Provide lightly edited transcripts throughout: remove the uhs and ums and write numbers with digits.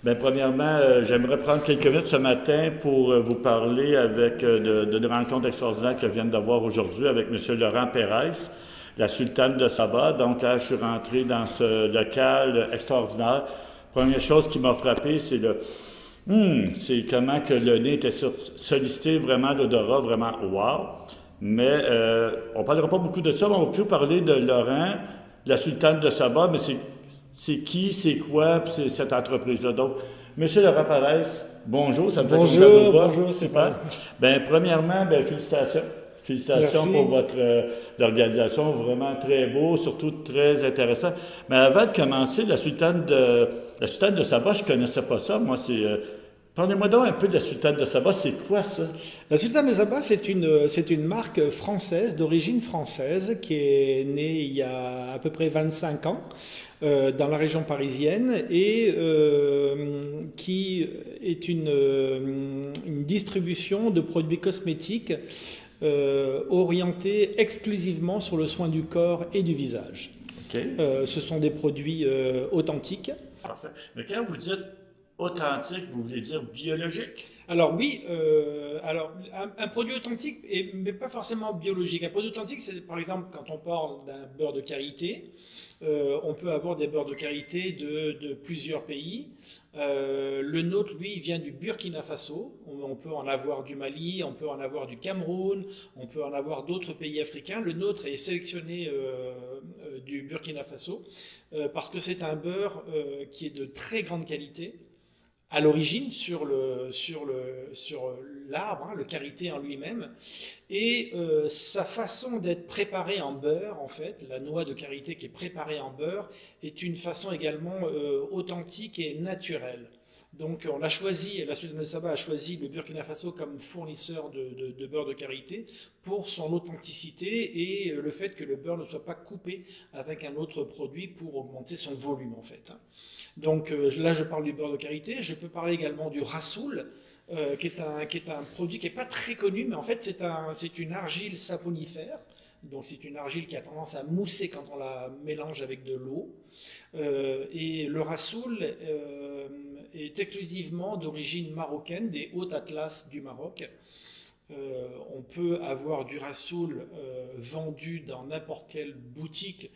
Bien, premièrement, j'aimerais prendre quelques minutes ce matin pour vous parler avec d'une rencontre extraordinaire que je viens d'avoir aujourd'hui avec M. Laurent Pérez, la sultane de Saba. Donc, je suis rentré dans ce local extraordinaire. Première chose qui m'a frappé, c'est c'est comment que le nez était sollicité, vraiment l'odorat, vraiment wow. Mais on ne parlera pas beaucoup de ça, mais on va plus parler de Laurent, de la sultane de Saba, mais c'est qui, c'est quoi, puis c'est cette entreprise-là. Donc, Monsieur Laurent Perez, bonjour, ça me fait plaisir de vous Bonjour, voir. bonjour Super. Stéphane. Ben, premièrement, ben, félicitations. Félicitations pour Merci. votre l'organisation, vraiment très beau, surtout très intéressant. Mais avant de commencer, la sultane de Saba, je connaissais pas ça. Moi, parlez-moi donc un peu de la sultane de Saba, c'est quoi ça? La Sultane des Abats, c'est une marque française, d'origine française, qui est née il y a à peu près 25 ans dans la région parisienne et qui est une distribution de produits cosmétiques orientés exclusivement sur le soin du corps et du visage. OK. Ce sont des produits authentiques. Parfait. Mais quand vous dites authentique, vous voulez dire biologique? Alors oui, un produit authentique, mais pas forcément biologique. Un produit authentique, c'est par exemple quand on parle d'un beurre de karité, on peut avoir des beurres de karité de plusieurs pays. Le nôtre, lui, il vient du Burkina Faso. On peut en avoir du Mali, on peut en avoir du Cameroun, on peut en avoir d'autres pays africains. Le nôtre est sélectionné du Burkina Faso parce que c'est un beurre qui est de très grande qualité à l'origine sur l'arbre, hein, le karité en lui-même, et sa façon d'être préparée en beurre, en fait, la noix de karité qui est préparée en beurre, est une façon également authentique et naturelle. Donc on a choisi, la Sultane de Saba a choisi le Burkina Faso comme fournisseur de beurre de karité pour son authenticité et le fait que le beurre ne soit pas coupé avec un autre produit pour augmenter son volume en fait. Donc là je parle du beurre de karité, je peux parler également du rassoul, qui est un produit qui n'est pas très connu, mais en fait c'est une argile saponifère. Donc c'est une argile qui a tendance à mousser quand on la mélange avec de l'eau. Et le rassoul est exclusivement d'origine marocaine, des Hautes Atlas du Maroc. On peut avoir du rassoul vendu dans n'importe quelle boutique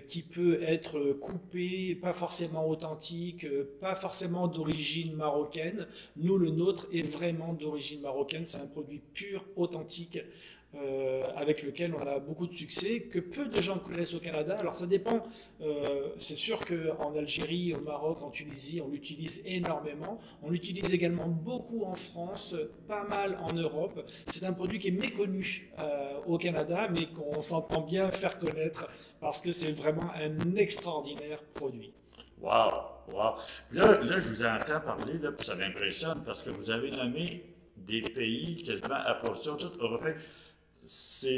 qui peut être coupé, pas forcément authentique, pas forcément d'origine marocaine. Nous, le nôtre est vraiment d'origine marocaine. C'est un produit pur, authentique, avec lequel on a beaucoup de succès, que peu de gens connaissent au Canada. Alors ça dépend, c'est sûr qu'en Algérie, au Maroc, en Tunisie, on l'utilise énormément. On l'utilise également beaucoup en France, pas mal en Europe. C'est un produit qui est méconnu au Canada, mais qu'on s'entend bien faire connaître parce que c'est vraiment un extraordinaire produit. Wow! Wow! Là, je vous entends parler, là, puis ça m'impressionne parce que vous avez nommé des pays quasiment à proportion toute européenne. Ça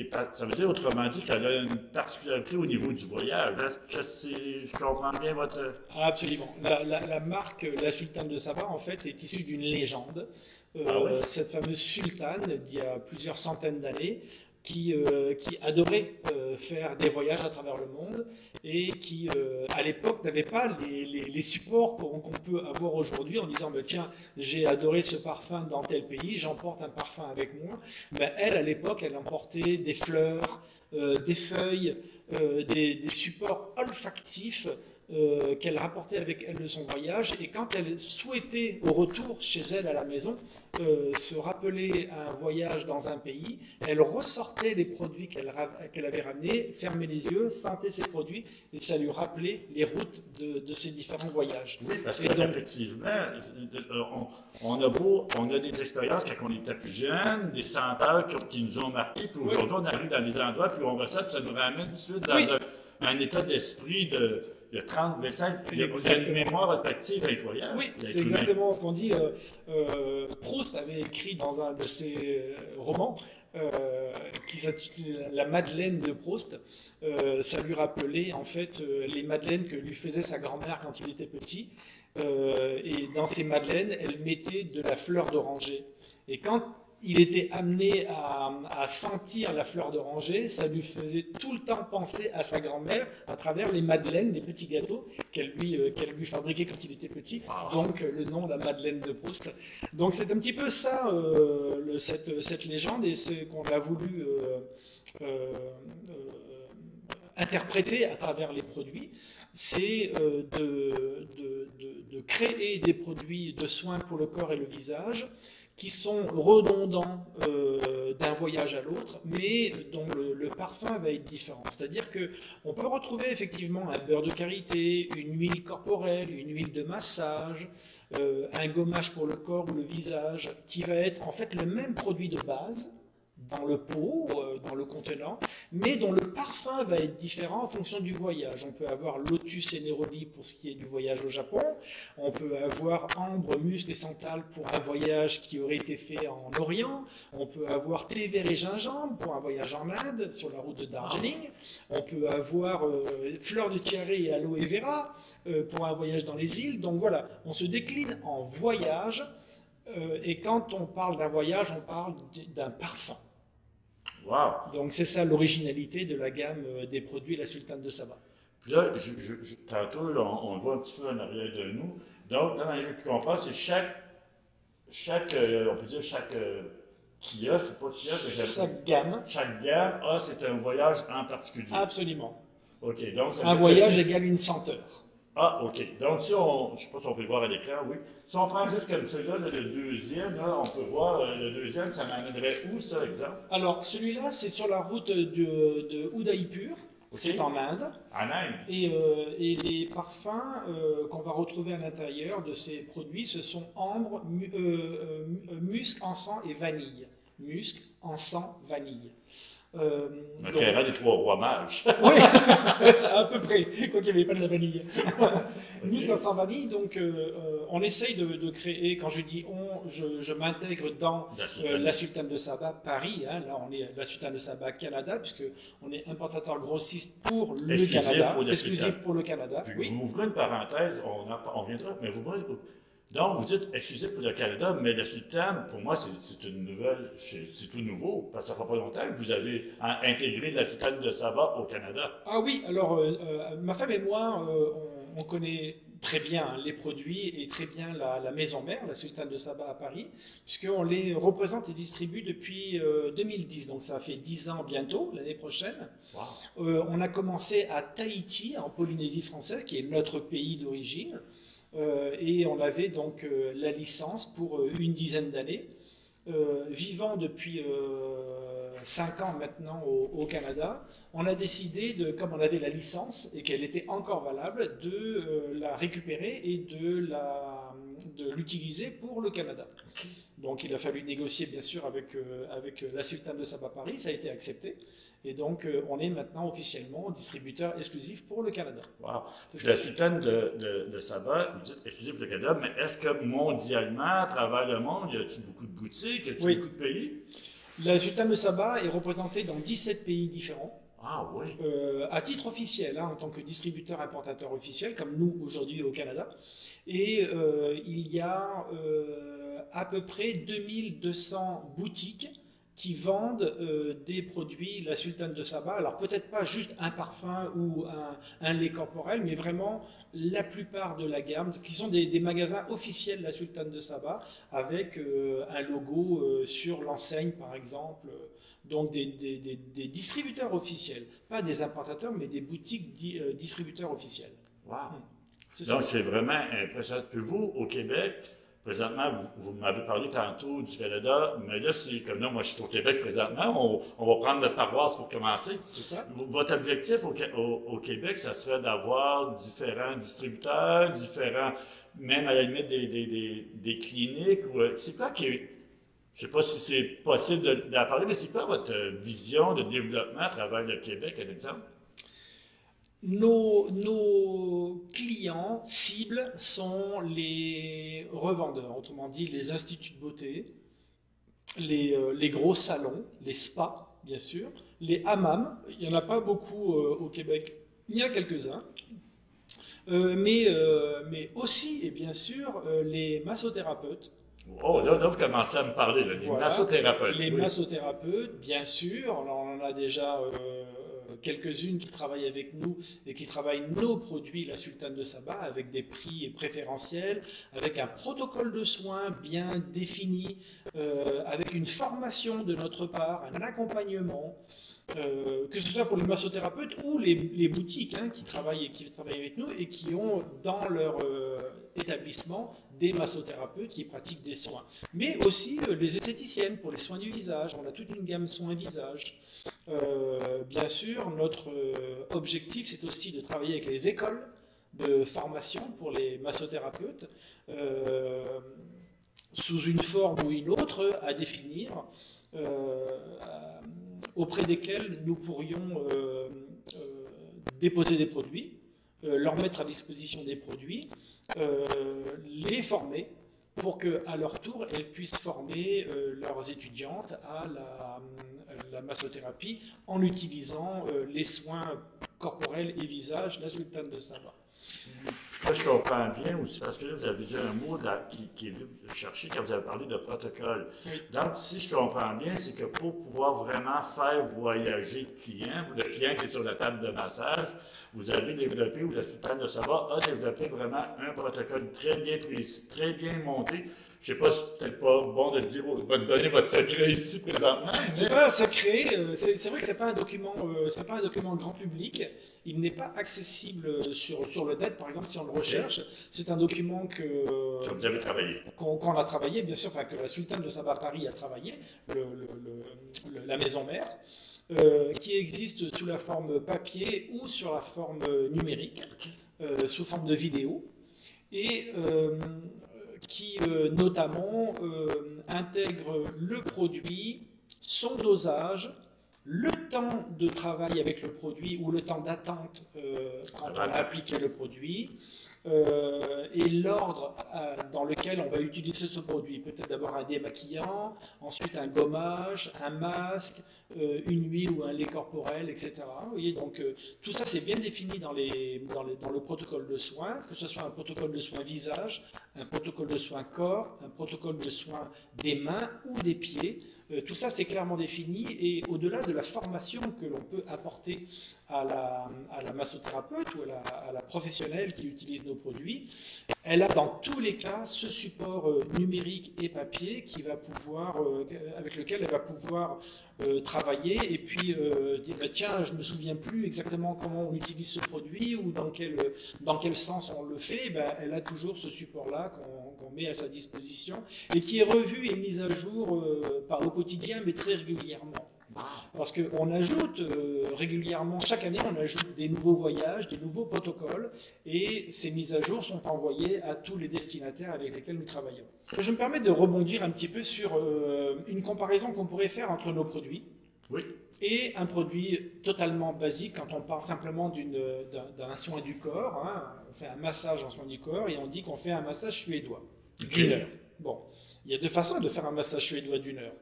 veut dire autrement dit que ça a une particularité au niveau du voyage. Est-ce que je comprends bien votre... Absolument. La marque La Sultane de Saba, en fait, est issue d'une légende. Ah oui? Cette fameuse sultane, d'il y a plusieurs centaines d'années, qui adorait faire des voyages à travers le monde et qui, à l'époque, n'avait pas les supports qu'on peut avoir aujourd'hui en disant bah, tiens, j'ai adoré ce parfum dans tel pays, j'emporte un parfum avec moi. Ben, elle, à l'époque, elle emportait des fleurs, des feuilles, des supports olfactifs qu'elle rapportait avec elle de son voyage et quand elle souhaitait au retour chez elle à la maison se rappeler un voyage dans un pays, elle ressortait les produits qu'elle avait ramenés, fermait les yeux, sentait ces produits et ça lui rappelait les routes de ces différents voyages. Oui, parce Et donc, qu'effectivement, on a des expériences quand on était plus jeune, des senteurs qui nous ont marqués, puis oui, aujourd'hui, on arrive dans des endroits, puis on ressent, puis ça nous ramène tout de suite dans oui, un état d'esprit de 30, 25, il y a une exactement. mémoire olfactive incroyable, Oui, c'est l'être humain. exactement ce qu'on dit. Proust avait écrit dans un de ses romans qui s'intitule La Madeleine de Proust. Ça lui rappelait en fait les madeleines que lui faisait sa grand-mère quand il était petit. Et dans ces madeleines, elle mettait de la fleur d'oranger. Et quand il était amené à sentir la fleur d'oranger, ça lui faisait tout le temps penser à sa grand-mère à travers les madeleines, les petits gâteaux qu'elle lui fabriquait quand il était petit. Donc le nom, la Madeleine de Proust. Donc c'est un petit peu ça, cette légende, et c'est qu'on a voulu interpréter à travers les produits, c'est de créer des produits de soins pour le corps et le visage qui sont redondants d'un voyage à l'autre, mais dont le parfum va être différent. C'est-à-dire qu'on peut retrouver effectivement un beurre de karité, une huile corporelle, une huile de massage, un gommage pour le corps ou le visage, qui va être en fait le même produit de base, dans le pot, dans le contenant, mais dont le parfum va être différent en fonction du voyage. On peut avoir lotus et néroli pour ce qui est du voyage au Japon, on peut avoir ambre, musc et santal pour un voyage qui aurait été fait en Orient, on peut avoir thé vert et gingembre pour un voyage en Inde, sur la route de Darjeeling, on peut avoir fleurs de tiare et aloe vera pour un voyage dans les îles. Donc voilà, on se décline en voyage, et quand on parle d'un voyage, on parle d'un parfum. Wow. Donc c'est ça l'originalité de la gamme des produits La Sultane de Saba. Puis là, tantôt, là, on le voit un petit peu en arrière de nous. Donc, dans les jeux qu'on passe, c'est on peut dire chaque kiosque, c'est pas kiosque, mais Chaque gamme. chaque gamme, c'est un voyage en particulier. Absolument. OK, donc ça Un veut dire voyage que égale une senteur. Ah, OK. Donc, si on, je ne sais pas si on peut le voir à l'écran, oui. Si on prend juste comme celui-là, le deuxième, là, on peut voir le deuxième, ça m'amènerait où, ça, exemple? Alors, celui-là, c'est sur la route de Udaipur. C'est en Inde. En Inde. Et les parfums qu'on va retrouver à l'intérieur de ces produits, ce sont ambre, musc, encens et vanille. Musc, encens, vanille. Donc, il y a des trois rois mages. Oui, c'est à peu près, quoi qu'il n'y avait pas de la vanille. Musc, encens, vanille, donc on essaye de créer, quand je dis on, je m'intègre dans la Sultane de Saba Paris, hein, là on est la Sultane de Saba Canada, puisqu'on est importateur grossiste pour le Canada, exclusif pour le Canada. Oui. Vous ouvrez une parenthèse, on viendra, mais donc, vous dites exclusif pour le Canada, mais la Sultane, pour moi, c'est une nouvelle, c'est tout nouveau, parce que ça fait pas longtemps que vous avez intégré la Sultane de Saba au Canada. Ah oui, alors, ma femme et moi, on connaît très bien les produits et très bien la maison mère, la Sultane de Saba à Paris, puisqu'on les représente et distribue depuis 2010, donc ça fait 10 ans bientôt, l'année prochaine. Wow. On a commencé à Tahiti, en Polynésie française, qui est notre pays d'origine. Et on avait donc la licence pour une dizaine d'années, vivant depuis 5 ans maintenant au Canada. On a décidé, comme on avait la licence et qu'elle était encore valable, de la récupérer et de l'utiliser pour le Canada. Donc il a fallu négocier bien sûr avec la Sultane de Saba Paris, ça a été accepté. Et donc, on est maintenant officiellement distributeur exclusif pour le Canada. Wow. La Sultane de Saba, vous dites exclusif pour le Canada, mais est-ce que mondialement, à travers le monde, y a-t-il beaucoup de boutiques, y a-t-il beaucoup de pays? La Sultane de Saba est représentée dans 17 pays différents. Ah oui. À titre officiel, hein, en tant que distributeur importateur officiel, comme nous aujourd'hui au Canada. Et il y a à peu près 2200 boutiques qui vendent des produits La Sultane de Saba. Alors peut-être pas juste un parfum ou un lait corporel, mais vraiment la plupart de la gamme, qui sont des magasins officiels La Sultane de Saba, avec un logo sur l'enseigne par exemple. Donc des distributeurs officiels, pas des importateurs, mais des boutiques distributeurs officiels. Wow. Donc c'est vraiment impressionnant. Puis vous, au Québec, présentement, vous m'avez parlé tantôt du Canada, mais là, c'est comme là, moi je suis au Québec présentement, on va prendre notre paroisse pour commencer. C'est ça. Votre objectif au Québec, ça serait d'avoir différents distributeurs, même à la limite des cliniques. C'est quoi qui est, je ne sais pas si c'est possible d'en parler, mais c'est quoi votre vision de développement à travers le Québec, par exemple? Nos clients cibles sont les revendeurs, autrement dit les instituts de beauté, les gros salons, les spas, bien sûr, les hammams. Il n'y en a pas beaucoup au Québec, il y en a quelques-uns. Mais aussi, et bien sûr, les massothérapeutes, Oh, là, vous commencez à me parler, là, des Voilà. massothérapeutes. Les Oui. massothérapeutes, bien sûr, on en a déjà quelques-unes qui travaillent avec nous et qui travaillent nos produits, la sultane de Saba, avec des prix préférentiels, avec un protocole de soins bien défini, avec une formation de notre part, un accompagnement. Que ce soit pour les massothérapeutes ou les boutiques qui travaillent avec nous et qui ont dans leur établissement des massothérapeutes qui pratiquent des soins. Mais aussi les esthéticiennes pour les soins du visage. On a toute une gamme soins visage. Bien sûr, notre objectif, c'est aussi de travailler avec les écoles de formation pour les massothérapeutes sous une forme ou une autre à définir. Auprès desquels nous pourrions déposer des produits, leur mettre à disposition des produits, les former pour qu'à leur tour, elles puissent former leurs étudiantes à la massothérapie en utilisant les soins corporels et visage, la sultane de Saba. Que je comprends bien aussi, parce que là, vous avez dit un mot qui est venu vous chercher quand vous avez parlé de protocole. Oui. Donc, si je comprends bien, c'est que pour pouvoir vraiment faire voyager le client qui est sur la table de massage, vous avez développé, ou la sultane de Saba a développé vraiment un protocole très bien précis, très bien monté. Je ne sais pas, c'est peut-être pas bon de dire, de donner votre secret ici présentement. C'est pas un secret, c'est vrai que c'est pas un document grand public. Il n'est pas accessible sur le net, par exemple, si on le recherche. C'est un document Que vous avez travaillé. qu'on a travaillé, bien sûr, enfin, que la sultane de Saba Paris a travaillé, la maison mère, qui existe sous la forme papier ou sur la forme numérique, sous forme de vidéo, et qui notamment intègre le produit, son dosage, le temps de travail avec le produit ou le temps d'attente quand on a appliqué le produit et l'ordre dans lequel on va utiliser ce produit. Peut-être d'abord un démaquillant, ensuite un gommage, un masque, une huile ou un lait corporel, etc. Vous voyez, donc tout ça c'est bien défini dans le protocole de soins, que ce soit un protocole de soins visage, un protocole de soins corps, un protocole de soins des mains ou des pieds. Tout ça c'est clairement défini et au-delà de la formation que l'on peut apporter à la massothérapeute ou à la professionnelle qui utilise nos produits, elle a dans tous les cas ce support numérique et papier qui va pouvoir, avec lequel elle va pouvoir travailler et puis dire bah, tiens je me souviens plus exactement comment on utilise ce produit ou dans quel sens on le fait. Ben, elle a toujours ce support là qu'on met à sa disposition et qui est revu et mis à jour pas au quotidien mais très régulièrement. Parce qu'on ajoute régulièrement, chaque année, on ajoute des nouveaux voyages, des nouveaux protocoles, et ces mises à jour sont envoyées à tous les destinataires avec lesquels nous travaillons. Je me permets de rebondir un petit peu sur une comparaison qu'on pourrait faire entre nos produits. Oui. Et un produit totalement basique quand on parle simplement d'un soin du corps. Hein. On fait un massage en soin du corps et on dit qu'on fait un massage suédois d'une heure. Bon, il y a deux façons de faire un massage suédois d'une heure.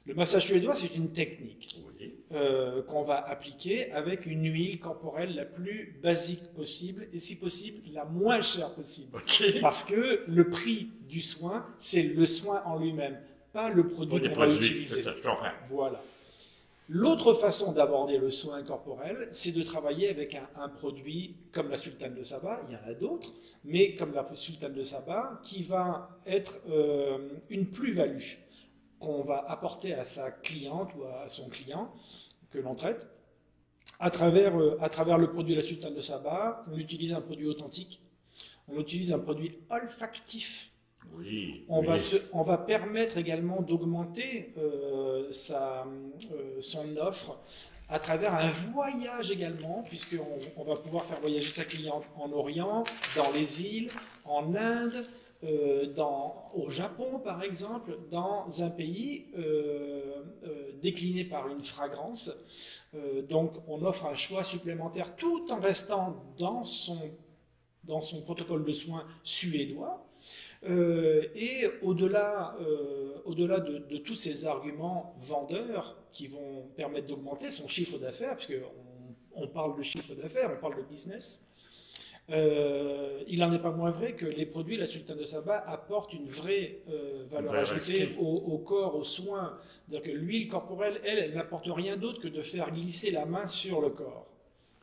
Le massage suédois, c'est une technique qu'on va appliquer avec une huile corporelle la plus basique possible et si possible la moins chère possible. Parce que le prix du soin, c'est le soin en lui-même, pas le produit qu'on va utiliser. Ça, je comprends. Voilà. L'autre façon d'aborder le soin corporel, c'est de travailler avec un produit comme la sultane de Saba, il y en a d'autres, mais comme la sultane de Saba, qui va être une plus-value qu'on va apporter à sa cliente ou à son client que l'on traite. À travers le produit de la sultane de Saba, on utilise un produit authentique, on utilise un produit olfactif. Oui, on va permettre également d'augmenter son offre à travers un voyage également, puisqu'on va pouvoir faire voyager sa cliente en Orient, dans les îles, en Inde, au Japon par exemple, dans un pays décliné par une fragrance. Donc on offre un choix supplémentaire tout en restant dans son protocole de soins suédois. Et au-delà de tous ces arguments vendeurs qui vont permettre d'augmenter son chiffre d'affaires, puisqu'on parle de chiffre d'affaires, on parle de business, Il n'en est pas moins vrai que les produits de la sultane de Saba apportent une vraie valeur Valeur ajoutée ajoutée. au corps, aux soins. C'est-à-dire que l'huile corporelle, elle n'apporte rien d'autre que de faire glisser la main sur le corps.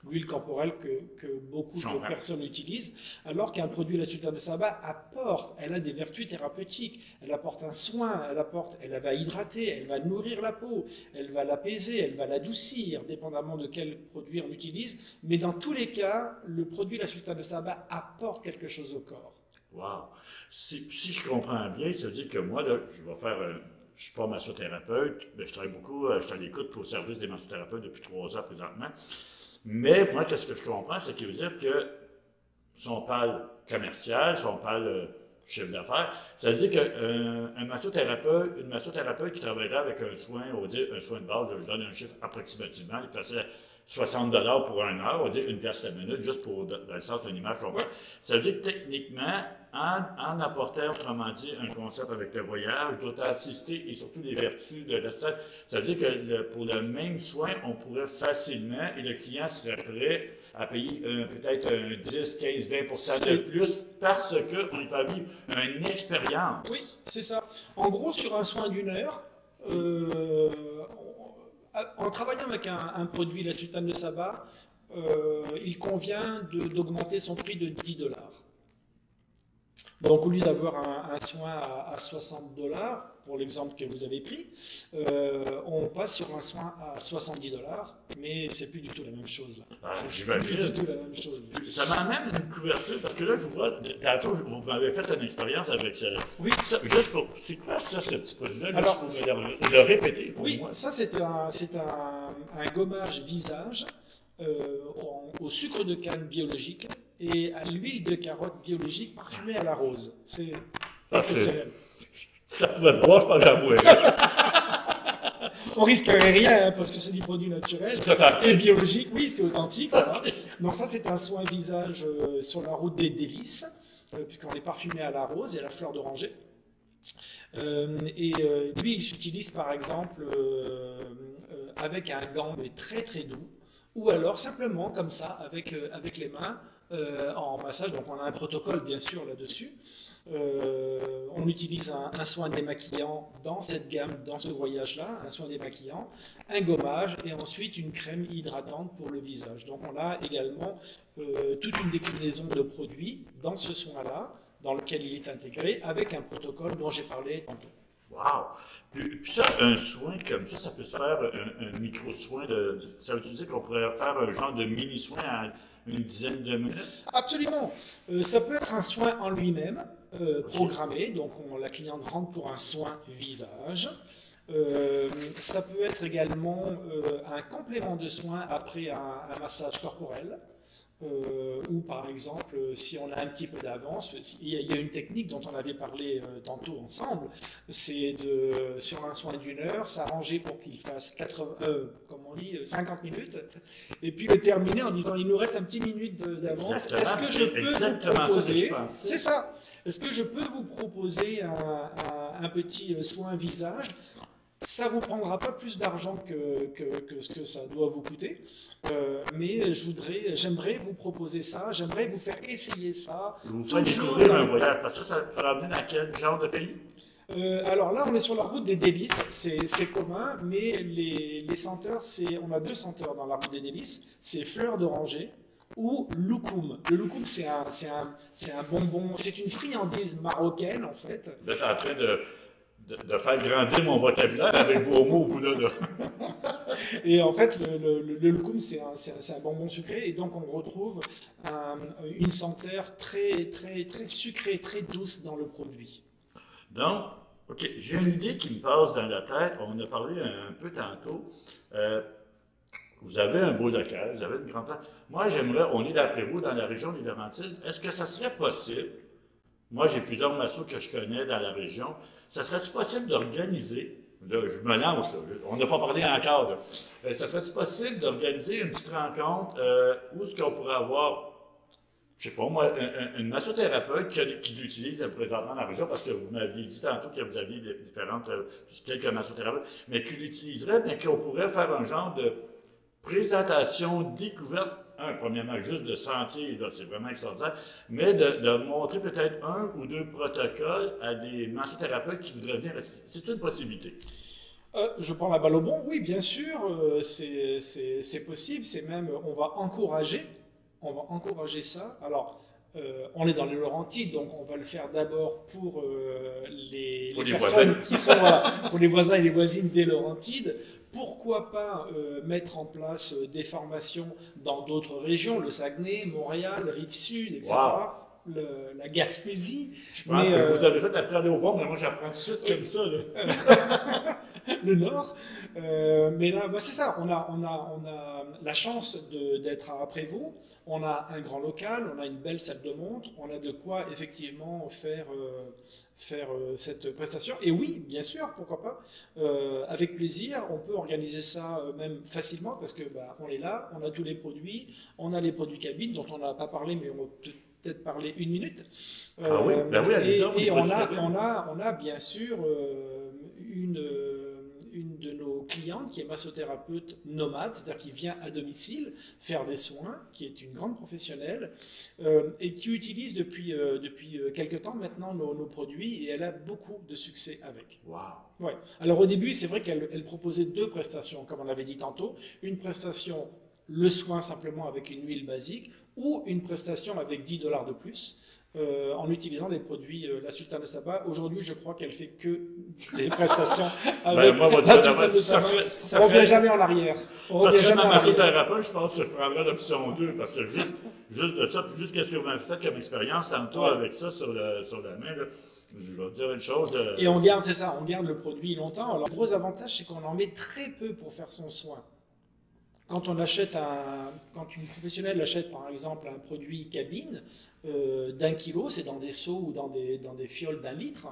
L'huile corporelle que beaucoup Je de comprends. personnes utilisent, alors qu'un produit de la sultane de Saba apporte, elle a des vertus thérapeutiques, elle apporte un soin, elle va hydrater, elle va nourrir la peau, elle va l'apaiser, elle va l'adoucir, dépendamment de quel produit on utilise. Mais dans tous les cas, le produit de la sultane de Saba apporte quelque chose au corps. Wow. Si je comprends bien, ça veut dire que moi, là, je vais faire je suis pas massothérapeute, mais je travaille beaucoup, je suis à l'écoute pour le service des massothérapeutes depuis 3 ans présentement. Mais moi, ce que je comprends, c'est qu'il veut dire que si on parle commercial, si on parle chiffre d'affaires, ça veut dire qu'un massothérapeute, une massothérapeute qui travaillerait avec un soin, on va dire un soin de base, je donne un chiffre approximativement, il faisait 60 $ pour 1 heure, on va dire 1 pièce la minute, juste pour, dans le sens d'une image qu'on Oui, parle. Ça veut dire que techniquement, en apportant, autrement dit, un concept avec le voyage, d'authenticité et surtout les vertus de l'espace, ça veut dire que pour le même soin, on pourrait facilement, et le client serait prêt à payer peut-être un 10, 15, 20% de c'est plus parce qu'on lui fait vivre une oui, expérience. c'est ça. En gros, sur un soin d'une heure, euh, en travaillant avec un produit, la sultane de Saba, il convient d'augmenter son prix de 10 $. Donc, au lieu d'avoir un soin à 60 $ pour l'exemple que vous avez pris, on passe sur un soin à 70 $, mais c'est plus du tout la même chose là. Ah, C'est plus du j'imagine. tout la même chose. Ça m'amène une couverture, parce que là, je vois, tantôt, vous m'avez fait une expérience avec ça. Oui, Ça, juste pour, c'est quoi ça, ce petit produit-là, juste alors, pour le répéter pour oui, moi? ça c'est un gommage visage au sucre de canne biologique et à l'huile de carotte biologique parfumée à la rose. C'est Ça, exceptionnel. ça pourrait se boire, je pense, à boire. On risquerait rien hein, parce que c'est du produit naturel C'est authentique. et biologique, oui, c'est authentique. Voilà. Donc ça c'est un soin visage sur la route des délices, puisqu'on est parfumé à la rose et à la fleur d'oranger. Lui, il s'utilise par exemple avec un gant mais très très doux, ou alors simplement comme ça avec les mains en massage. Donc on a un protocole bien sûr là-dessus. On utilise un soin démaquillant dans cette gamme, dans ce voyage-là, un soin démaquillant, un gommage et ensuite une crème hydratante pour le visage. Donc on a également toute une déclinaison de produits dans ce soin-là, dans lequel il est intégré, avec un protocole dont j'ai parlé tantôt. Wow! Puis ça, un soin comme ça peut se faire un micro-soin. Ça veut dire qu'on pourrait faire un genre de mini-soin à une dizaine de minutes? Absolument. Ça peut être un soin en lui-même, OK. programmé, donc la cliente rentre pour un soin visage. Ça peut être également un complément de soin après un massage corporel. Ou par exemple, si on a un petit peu d'avance, il y a une technique dont on avait parlé tantôt ensemble, c'est sur un soin d'une heure, s'arranger pour qu'il fasse 80, comme on dit, 50 minutes, et puis le terminer en disant il nous reste un petit minute d'avance. Est-ce Exactement, que je c'est peux vous exactement ça que je proposer, pensais. c'est ça, est-ce que je peux vous proposer un petit soin visage? Ça vous prendra pas plus d'argent que ce que ça doit vous coûter, mais j'aimerais vous proposer ça, j'aimerais vous faire essayer ça, Vous faites toujours découvrir un voyage, parce que ça peut ramener dans quel genre de pays? alors là, on est sur la route des délices, c'est commun, mais les senteurs, on a deux senteurs dans la route des délices, c'est fleur d'oranger ou loukoum. Le loukoum, c'est un bonbon, c'est une friandise marocaine en fait. Vous êtes en train de faire grandir mon vocabulaire avec vos mots, vous là. Et en fait, le loukoum, c'est un bonbon sucré, et donc on retrouve une senteur très, très, très sucrée, très douce dans le produit. Donc, OK, j'ai une idée qui me passe dans la tête. On a parlé un peu tantôt. Euh, Vous avez un beau local, vous avez une grande place. Moi, j'aimerais, on est d'après vous dans la région des Laurentides. Est-ce que ça serait possible? Moi, j'ai plusieurs massos que je connais dans la région. Ça serait-il possible d'organiser, là, je me lance, là, on n'a pas parlé encore, là. Ça serait-il possible d'organiser une petite rencontre où est-ce qu'on pourrait avoir, je sais pas moi, une massothérapeute qui l'utilise présentement dans la région, parce que vous m'aviez dit tantôt que vous aviez différentes, quelques massothérapeutes, mais qui l'utiliserait, mais qu'on pourrait faire un genre de présentation découverte premièrement, juste de sentir, là, c'est vraiment extraordinaire, mais de montrer peut-être un ou deux protocoles à des massothérapeutes qui voudraient venir. C'est une possibilité. Je prends la balle au bon, oui, bien sûr, c'est possible, c'est même, on va encourager ça. Alors, on est dans les Laurentides, donc on va le faire d'abord pour les personnes voisins. qui sont, voilà, pour les voisins et les voisines des Laurentides. Pourquoi pas mettre en place des formations dans d'autres régions, le Saguenay, Montréal, Rive-Sud, etc. Wow. La Gaspésie. Je pense que vous avez fait apprendre au bon, mais moi j'apprends tout de suite comme ça. Le Nord. Mais là, bah, c'est ça, on a la chance d'être à Prévost, on a un grand local, on a une belle salle de montre, on a de quoi effectivement faire cette prestation. Et oui, bien sûr, pourquoi pas, avec plaisir, on peut organiser ça même facilement parce que bah, on est là, on a tous les produits, on a les produits cabines dont on n'a pas parlé, mais on va peut-être parler une minute. Ah oui, ben oui, et on a bien sûr une de nos clientes qui est massothérapeute nomade, c'est-à-dire qui vient à domicile faire des soins, qui est une grande professionnelle et qui utilise depuis quelques temps maintenant nos produits et elle a beaucoup de succès avec. Wow. Ouais. Alors au début, c'est vrai qu'elle proposait deux prestations, comme on l'avait dit tantôt, une prestation le soin simplement avec une huile basique ou une prestation avec 10 $ de plus. En utilisant des produits la sultane de Saba. Aujourd'hui, je crois qu'elle fait que des prestations avec moi, la sultane de Saba. On ne revient jamais en arrière. Ça serait ma massothérapeute, je pense que je prendrais l'option 2, parce que juste de ça, juste qu'est-ce que vous m'avez fait comme expérience tantôt avec ça sur la main, là, je vais te dire une chose. Et on garde, c'est ça, on garde le produit longtemps. Alors, le gros avantage, c'est qu'on en met très peu pour faire son soin. Quand une professionnelle achète par exemple un produit cabine d'1 kilo, c'est dans des seaux ou dans des fioles d'1 litre,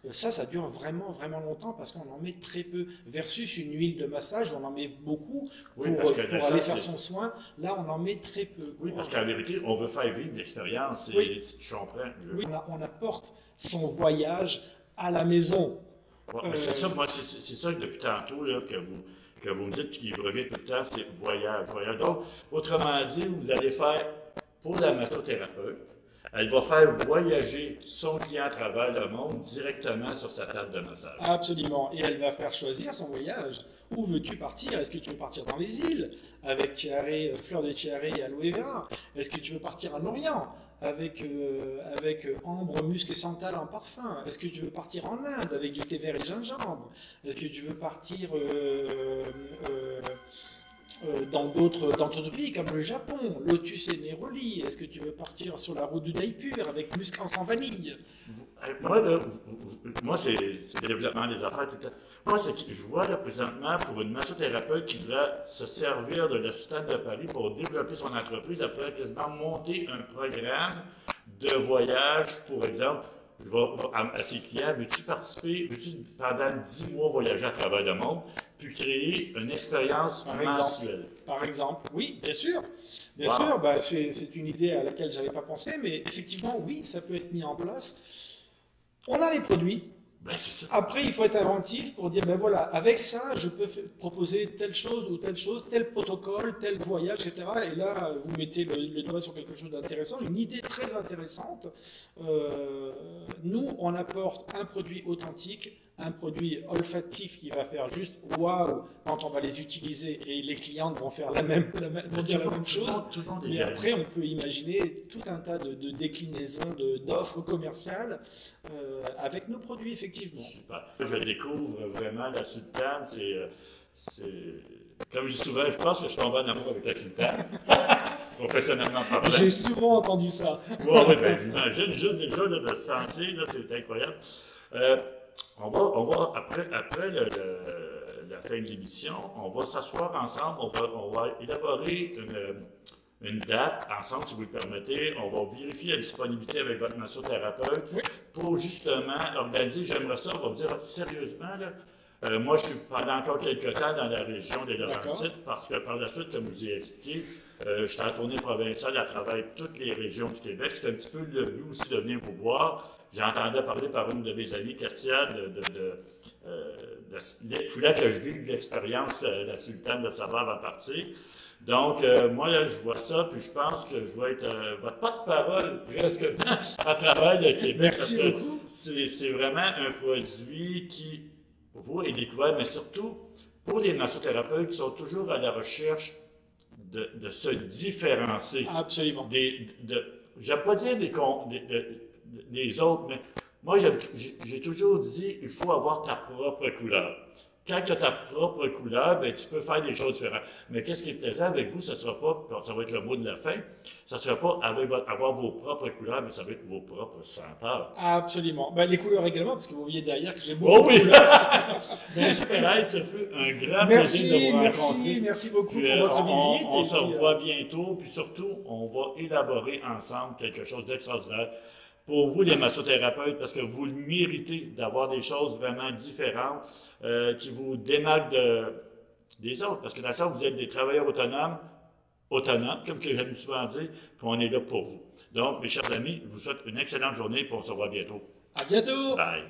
ça dure vraiment longtemps parce qu'on en met très peu. Versus une huile de massage, on en met beaucoup pour aller faire son soin. Là, on en met très peu. Oui, parce qu'en vérité, on veut faire vivre l'expérience. Oui. Je comprends. Oui, on apporte son voyage à la maison. Ouais, c'est ça, moi, c'est ça que depuis tantôt là, que vous me dites, qui revient tout le temps, c'est voyage. Donc, autrement dit, vous allez faire, pour la massothérapeute, elle va faire voyager son client à travers le monde directement sur sa table de massage. Absolument. Et elle va faire choisir son voyage. Où veux-tu partir? Est-ce que tu veux partir dans les îles avec fleurs de tiare et aloe vera? Est-ce que tu veux partir en Orient avec ambre, musc et santal en parfum? Est-ce que tu veux partir en Inde avec du thé vert et gingembre? Est-ce que tu veux partir dans d'autres pays comme le Japon, lotus et néroli? Est-ce que tu veux partir sur la route du Daipur avec musc en vanille? Moi, c'est le développement des affaires tout le temps. Moi, c'est que je vois là présentement pour une massothérapeute qui voudrait se servir de la Sultane de Paris pour développer son entreprise, elle pourrait quasiment monter un programme de voyage, pour exemple. À ses clients, veux-tu participer, pendant 10 mois voyager à travers le monde, puis créer une expérience mensuelle? Par exemple, oui, bien sûr. Bien sûr, bah, c'est une idée à laquelle je n'avais pas pensé, mais effectivement, oui, ça peut être mis en place. On a les produits. Ben, c'est ça. Après, il faut être inventif pour dire, ben voilà, avec ça, je peux proposer telle chose ou telle chose, tel protocole, tel voyage, etc. Et là, vous mettez le doigt sur quelque chose d'intéressant, une idée très intéressante. Nous, on apporte un produit authentique, un produit olfactif qui va faire juste waouh quand on va les utiliser et les clientes vont faire vont dire la même chose. Mais après, on peut imaginer tout un tas de déclinaisons, d'offres commerciales avec nos produits, effectivement. Super. Je découvre vraiment la sultane, comme je dis souvent, je pense que je tombe en amour avec la sultane, professionnellement parlant. J'ai souvent entendu ça. Oui, ben, j'imagine juste déjà là, de se sentir, là, c'est incroyable. On va après la fin de l'émission, on va s'asseoir ensemble, on va élaborer une date ensemble, si vous le permettez. On va vérifier la disponibilité avec votre massothérapeute pour justement organiser. J'aimerais ça, on va vous dire sérieusement, là, moi, je suis pendant encore quelques temps dans la région des Laurentides parce que par la suite, comme je vous ai expliqué, je suis en tournée provinciale à travers toutes les régions du Québec. C'est un petit peu le but aussi de venir vous voir. J'entendais parler par une de mes amies, Castia, il fallait que je vive l'expérience la sultane de Saba avant de partir. Donc, moi, là, je vois ça, puis je pense que je vais être votre porte-parole presque à travers le Québec, parce Merci que beaucoup. c'est vraiment un produit qui, pour vous, est découvert, mais surtout pour les massothérapeutes qui sont toujours à la recherche de se différencier Absolument. je ne vais pas dire des autres, mais moi, j'ai toujours dit, il faut avoir ta propre couleur. Quand tu as ta propre couleur, ben, tu peux faire des choses différentes. Mais qu'est-ce qui est plaisant avec vous, ce ne sera pas, ça va être le mot de la fin, ça ne sera pas avoir vos propres couleurs, mais ça va être vos propres senteurs. Absolument. Ben, les couleurs également, parce que vous voyez derrière que j'ai Oh beaucoup de oui! couleurs. Monsieur Perez, ce fut un grand plaisir de Merci, vous merci, rencontrer. merci beaucoup Puis, pour votre visite. on Et se puis, revoit bientôt, puis surtout, on va élaborer ensemble quelque chose d'extraordinaire pour vous, les massothérapeutes, parce que vous le méritez d'avoir des choses vraiment différentes qui vous démarquent des autres. Parce que dans le sens, vous êtes des travailleurs autonomes, comme que j'aime souvent dire, puis on est là pour vous. Donc, mes chers amis, je vous souhaite une excellente journée, puis on se revoit bientôt. à bientôt. Bye!